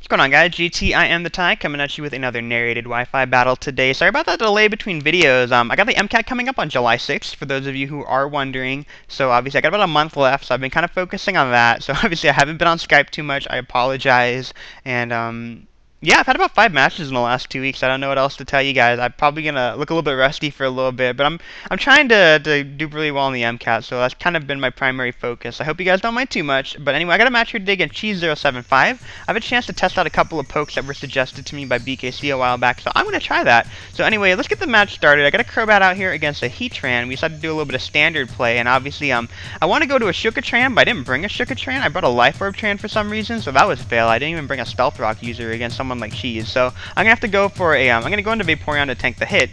What's going on, guys? GT, I am the tie, coming at you with another narrated Wi-Fi battle today. Sorry about that delay between videos. I got the MCAT coming up on July 6th, for those of you who are wondering. So obviously I got about a month left, so I've been kind of focusing on that. So obviously I haven't been on Skype too much. I apologize. And yeah, I've had about 5 matches in the last 2 weeks. I don't know what else to tell you guys. I'm probably gonna look a little bit rusty for a little bit, but I'm trying to do really well in the MCAT, so that's kind of been my primary focus. I hope you guys don't mind too much. But anyway, I got a match here today against Cheese075. I have a chance to test out a couple of pokes that were suggested to me by BKC a while back, so I'm gonna try that. So anyway, let's get the match started. I got a Crobat out here against a Heatran. We decided to do a little bit of standard play, and obviously I want to go to a Shuca Tran, but I didn't bring a Shuca Tran. I brought a Life Orb Tran for some reason, so that was a fail. I didn't even bring a Stealth Rock user against someone like Cheese. So I'm gonna have to go for a I'm gonna go into Vaporeon to tank the hit.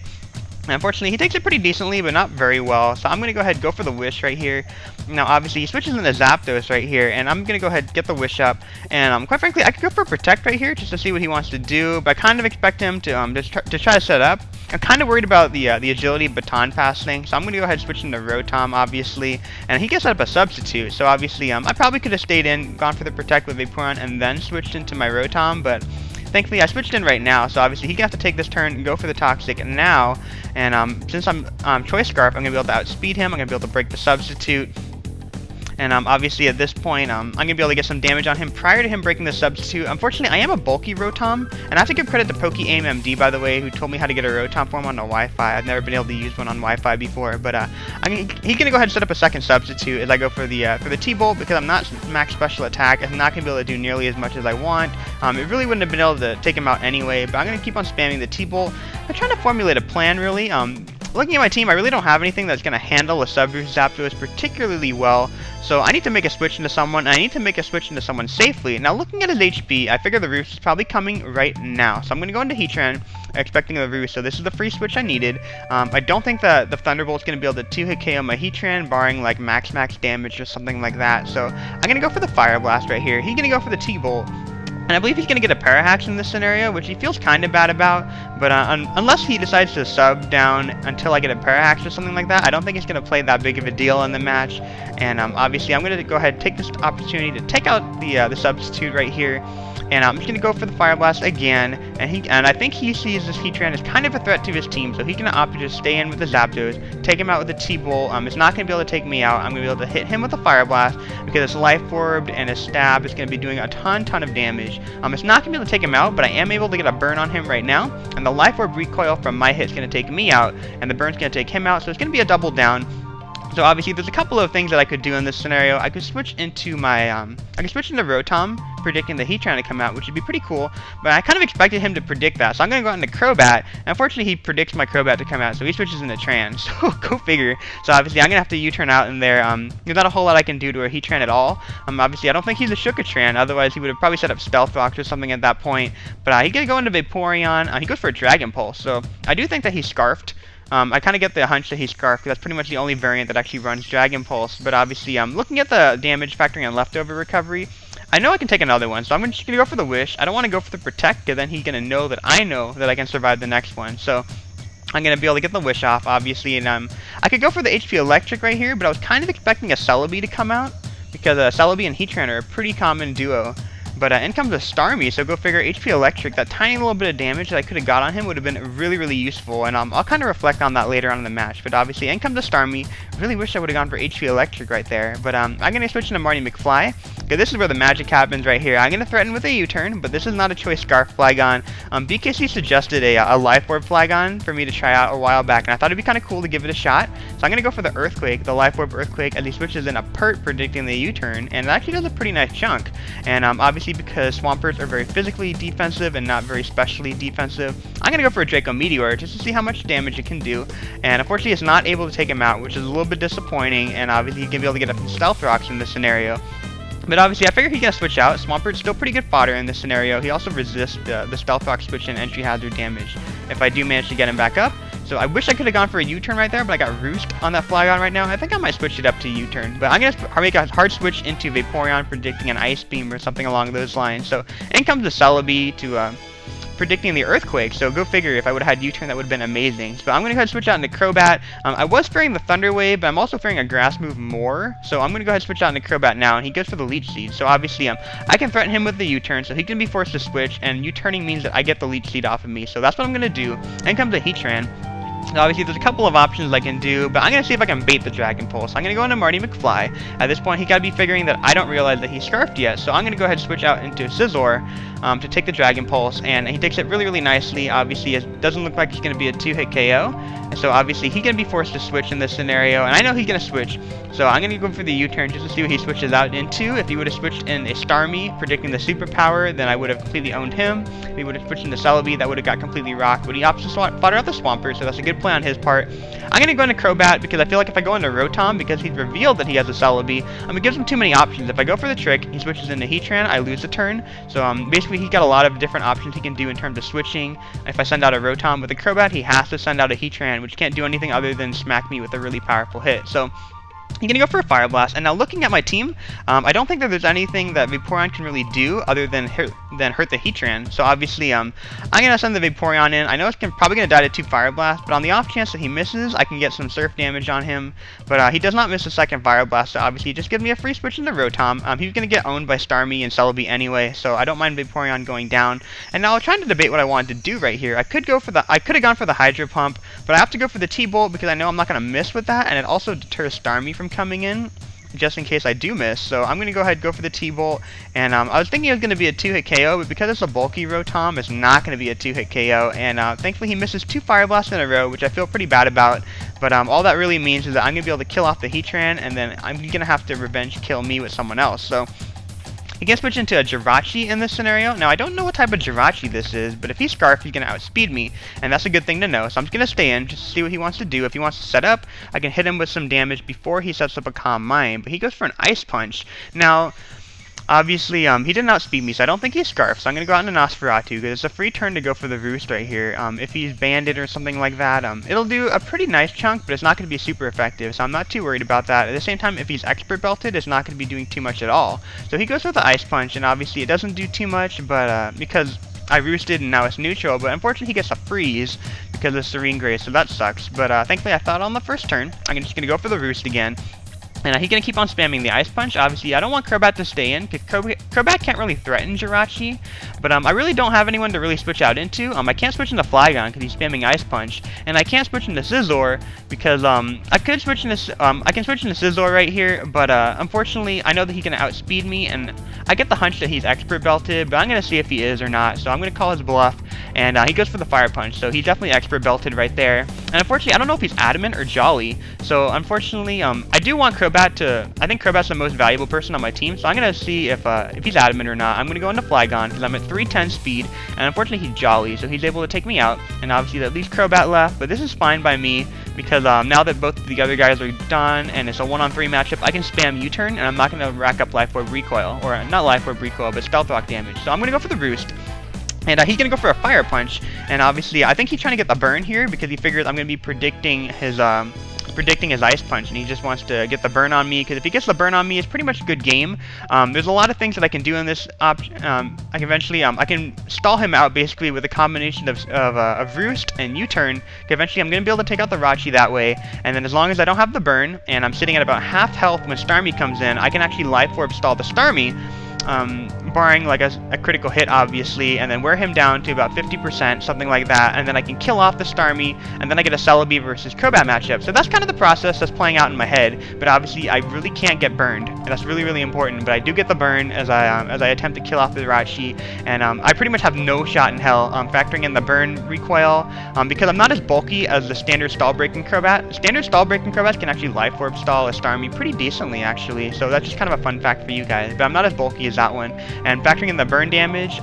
And unfortunately, he takes it pretty decently, but not very well. So I'm going to go ahead and go for the Wish right here. Now, obviously, he switches into Zapdos right here, and I'm going to go ahead and get the Wish up. And quite frankly, I could go for Protect right here just to see what he wants to do, but I kind of expect him to try to set up. I'm kind of worried about the agility baton pass thing, so I'm going to go ahead and switch into Rotom, obviously. And he gets set up a substitute, so obviously I probably could have stayed in, gone for the Protect with Vaporeon, and then switched into my Rotom, but thankfully, I switched in right now, so obviously he can have to take this turn and go for the Toxic now. And since I'm Choice Scarf, I'm going to be able to outspeed him. I'm going to be able to break the Substitute. And obviously at this point, I'm going to be able to get some damage on him prior to him breaking the Substitute. Unfortunately, I am a bulky Rotom, and I have to give credit to PokeAimMD, by the way, who told me how to get a Rotom form on the Wi-Fi. I've never been able to use one on Wi-Fi before, but he's going to go ahead and set up a second Substitute as I go for the T-Bolt, because I'm not max special attack. I'm not going to be able to do nearly as much as I want. It really wouldn't have been able to take him out anyway, but I'm going to keep on spamming the T-Bolt. I'm trying to formulate a plan, really. Looking at my team, I really don't have anything that's going to handle a sub-roost Zapdos particularly well, so I need to make a switch into someone, and I need to make a switch into someone safely. Now, looking at his HP, I figure the Roost is probably coming right now, so I'm going to go into Heatran, expecting the Roost, so this is the free switch I needed. I don't think that the Thunderbolt's going to be able to 2-hit KO my Heatran, barring like max damage or something like that, so I'm going to go for the Fire Blast right here. He's going to go for the T-Bolt. And I believe he's going to get a Parahax in this scenario, which he feels kind of bad about, but unless he decides to sub down until I get a Parahax or something like that, I don't think it's going to play that big of a deal in the match. And obviously I'm going to go ahead and take this opportunity to take out the Substitute right here. And I'm just going to go for the Fire Blast again, and I think he sees this Heatran as kind of a threat to his team, so he's going to opt to just stay in with the Zapdos, take him out with the T-Bolt. It's not going to be able to take me out. I'm going to be able to hit him with a Fire Blast, because it's Life Orbed, and his Stab is going to be doing a ton of damage. It's not going to be able to take him out, but I am able to get a burn on him right now, and the Life Orb recoil from my hit is going to take me out, and the burn's going to take him out, so it's going to be a double down. So obviously, there's a couple of things that I could do in this scenario. I could switch into my, I could switch into Rotom, predicting the Heatran to come out, which would be pretty cool. But I kind of expected him to predict that, so I'm going to go out into Crobat. And unfortunately, he predicts my Crobat to come out, so he switches into Tran. So go figure. So obviously, I'm going to have to U-turn out in there. There's not a whole lot I can do to a Heatran at all. Obviously, I don't think he's a Shuca Tran. Otherwise, he would have probably set up Stealth Rocks or something at that point. But he's going to go into Vaporeon. He goes for a Dragon Pulse. So I do think that he's Scarfed. I kind of get the hunch that he's Scarf, because that's pretty much the only variant that actually runs Dragon Pulse. But obviously, looking at the damage factoring on leftover recovery, I know I can take another one, so I'm just going to go for the Wish. I don't want to go for the Protect, because then he's going to know that I can survive the next one. So I'm going to be able to get the Wish off, obviously. And I could go for the HP Electric right here, but I was kind of expecting a Celebi to come out, because Celebi and Heatran are a pretty common duo. But in comes a Starmie, so go figure, HP Electric, that tiny little bit of damage that I could have got on him would have been really useful, and I'll kind of reflect on that later on in the match. But obviously, in comes a Starmie. Really wish I would have gone for HP Electric right there, but I'm going to switch into Marty McFly. Okay, this is where the magic happens right here. I'm going to threaten with a U-turn, but this is not a Choice Scarf Flygon. BKC suggested a Life Orb Flygon for me to try out a while back, and I thought it'd be kind of cool to give it a shot. So I'm going to go for the Earthquake, the Life Orb Earthquake, as he switches in a Pert, predicting the U-turn, and it actually does a pretty nice chunk. And obviously, because Swamperts are very physically defensive and not very specially defensive, I'm going to go for a Draco Meteor just to see how much damage it can do. And unfortunately, it's not able to take him out, which is a little bit disappointing, and obviously, he's going to be able to get a Stealth Rocks in this scenario. But obviously, I figure he's going to switch out. Swampert's still pretty good fodder in this scenario. He also resists the Stealth Rock switch and entry hazard damage if I do manage to get him back up. So I wish I could have gone for a U-turn right there, but I got Roost on that Flygon right now. I think I might switch it up to U-turn. But I'm going to make a hard switch into Vaporeon, predicting an Ice Beam or something along those lines. So in comes the Celebi to predicting the Earthquake, so go figure. If I would have had U-turn, that would have been amazing. So I'm going to go ahead and switch out into Crobat. I was fearing the Thunder Wave, but I'm also fearing a Grass move more, so I'm going to go ahead and switch out into Crobat now, and he goes for the Leech Seed. So obviously, I can threaten him with the U-turn, so he can be forced to switch, and U-turning means that I get the Leech Seed off of me, so that's what I'm going to do. And comes a Heatran. Now, obviously, there's a couple of options I can do, but I'm going to see if I can bait the Dragon Pulse. I'm going to go into Marty McFly. At this point, he got to be figuring that I don't realize that he's Scarfed yet, so I'm going to go ahead and switch out into Scizor to take the Dragon Pulse, and he takes it really, really nicely. Obviously, it doesn't look like he's going to be a 2-hit KO, and so obviously, he's going to be forced to switch in this scenario, and I know he's going to switch, so I'm going to go for the U-turn just to see what he switches out into. If he would have switched in a Starmie, predicting the Superpower, then I would have completely owned him. If he would have switched into Celebi, that would have got completely rocked, but he opts to fodder out the Swampert, so that's a good play on his part. I'm going to go into Crobat because I feel like if I go into Rotom, because he's revealed that he has a Celebi, it gives him too many options. If I go for the trick, he switches into Heatran, I lose a turn. So basically he's got a lot of different options he can do in terms of switching. If I send out a Rotom with a Crobat, he has to send out a Heatran, which can't do anything other than smack me with a really powerful hit. So he's going to go for a Fire Blast, and now looking at my team, I don't think that there's anything that Vaporeon can really do other than hurt the Heatran. So obviously, I'm going to send the Vaporeon in. I know it's probably going to die to 2 Fire Blasts, but on the off chance that he misses, I can get some Surf damage on him. But he does not miss a second Fire Blast, so obviously he just gives me a free switch into Rotom. He's going to get owned by Starmie and Celebi anyway, so I don't mind Vaporeon going down. And now I'm trying to debate what I wanted to do right here. I could have gone for the Hydro Pump, but I have to go for the T-Bolt because I know I'm not going to miss with that, and it also deters Starmie from coming in, just in case I do miss. So I'm going to go ahead and go for the T-Bolt, and I was thinking it was going to be a 2-hit KO, but because it's a bulky Rotom, it's not going to be a 2-hit KO, and thankfully he misses 2 Fire Blasts in a row, which I feel pretty bad about, but all that really means is that I'm going to be able to kill off the Heatran, and then I'm going to have to revenge kill me with someone else. So he can switch into a Jirachi in this scenario. Now, I don't know what type of Jirachi this is, but if he's Scarf, he's going to outspeed me, and that's a good thing to know. So I'm just going to stay in just to see what he wants to do. If he wants to set up, I can hit him with some damage before he sets up a Calm Mind, but he goes for an Ice Punch. Now, obviously, he didn't outspeed me, so I don't think he's Scarf, so I'm going to go out into Nosferatu, because it's a free turn to go for the Roost right here. If he's Banded or something like that, it'll do a pretty nice chunk, but it's not going to be super effective, so I'm not too worried about that. At the same time, if he's Expert Belted, it's not going to be doing too much at all. So he goes with the Ice Punch, and obviously it doesn't do too much, but because I roosted and now it's neutral, but unfortunately he gets a Freeze because of Serene Grace, so that sucks. But thankfully I thought on the first turn. I'm just going to go for the Roost again. And he's going to keep on spamming the Ice Punch. Obviously, I don't want Crobat to stay in, because Crobat can't really threaten Jirachi. But I really don't have anyone to really switch out into. I can't switch into Flygon, because he's spamming Ice Punch. And I can't switch into Scizor, because I can switch into Scizor right here, but unfortunately, I know that he's going to outspeed me, and I get the hunch that he's Expert Belted, but I'm going to see if he is or not. So I'm going to call his bluff, and he goes for the Fire Punch. So he's definitely Expert Belted right there. And unfortunately, I don't know if he's Adamant or Jolly. So unfortunately, I do want Crobat I think Crobat's the most valuable person on my team, so I'm going to see if he's Adamant or not. I'm going to go into Flygon, because I'm at 310 speed, and unfortunately he's Jolly, so he's able to take me out, and obviously that leaves Crobat left, but this is fine by me, because now that both the other guys are done, and it's a 1-on-3 matchup, I can spam U-turn, and I'm not going to rack up Life Orb Recoil, or not Life Orb Recoil, but Stealth Rock damage, so I'm going to go for the Roost. And he's going to go for a Fire Punch, and obviously I think he's trying to get the burn here, because he figures I'm going to be predicting his Ice Punch, and he just wants to get the burn on me, because if he gets the burn on me, it's pretty much a good game. There's a lot of things that I can do in this option. I can stall him out basically with a combination of Roost and U-turn. Eventually I'm going to be able to take out the Rachi that way, and then as long as I don't have the burn, and I'm sitting at about half health when Starmie comes in, I can actually Life Orb stall the Starmie, barring like a critical hit obviously, and then wear him down to about 50%, something like that, and then I can kill off the Starmie, and then I get a Celebi versus Crobat matchup. So that's kind of the process that's playing out in my head, but obviously I really can't get burned, and that's really, really important, but I do get the burn as I attempt to kill off the Rachi, and I pretty much have no shot in hell, factoring in the burn recoil, because I'm not as bulky as the standard stall breaking Crobat. Standard stall breaking Crobats can actually Life Orb stall a Starmie pretty decently actually, so that's just kind of a fun fact for you guys, but I'm not as bulky as that one. And factoring in the burn damage,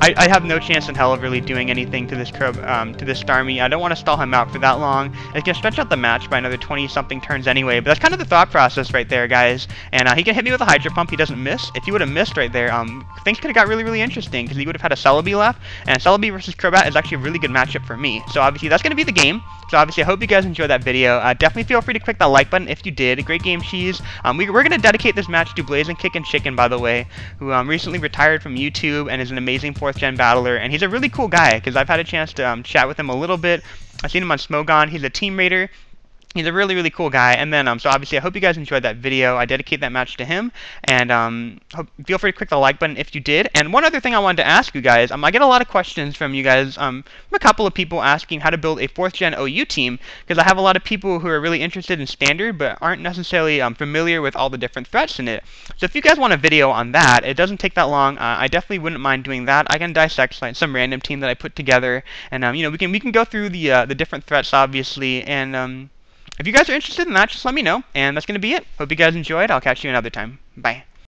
I have no chance in hell of really doing anything to this Starmie. I don't want to stall him out for that long. It's going to stretch out the match by another 20-something turns anyway, but that's kind of the thought process right there, guys. And he can hit me with a Hydro Pump. He doesn't miss. If he would have missed right there, things could have got really, really interesting, because he would have had a Celebi left, and Celebi versus Crobat is actually a really good matchup for me. So obviously that's going to be the game. So obviously I hope you guys enjoyed that video. Definitely feel free to click that like button if you did. Great game, Cheese. We're going to dedicate this match to BlazinKickinChicken, by the way, who recently retired from YouTube and is an amazing 4th 4th gen battler, and he's a really cool guy because I've had a chance to chat with him a little bit. I've seen him on Smogon. He's a team raider. He's a really, really cool guy. And then, so obviously, I hope you guys enjoyed that video. I dedicate that match to him. And feel free to click the like button if you did. And one other thing I wanted to ask you guys, I get a lot of questions from you guys, from a couple of people asking how to build a 4th gen OU team, because I have a lot of people who are really interested in Standard, but aren't necessarily familiar with all the different threats in it. So if you guys want a video on that, it doesn't take that long. I definitely wouldn't mind doing that. I can dissect some random team that I put together, and we can go through the different threats, obviously, and if you guys are interested in that, just let me know. And that's going to be it. Hope you guys enjoyed. I'll catch you another time. Bye.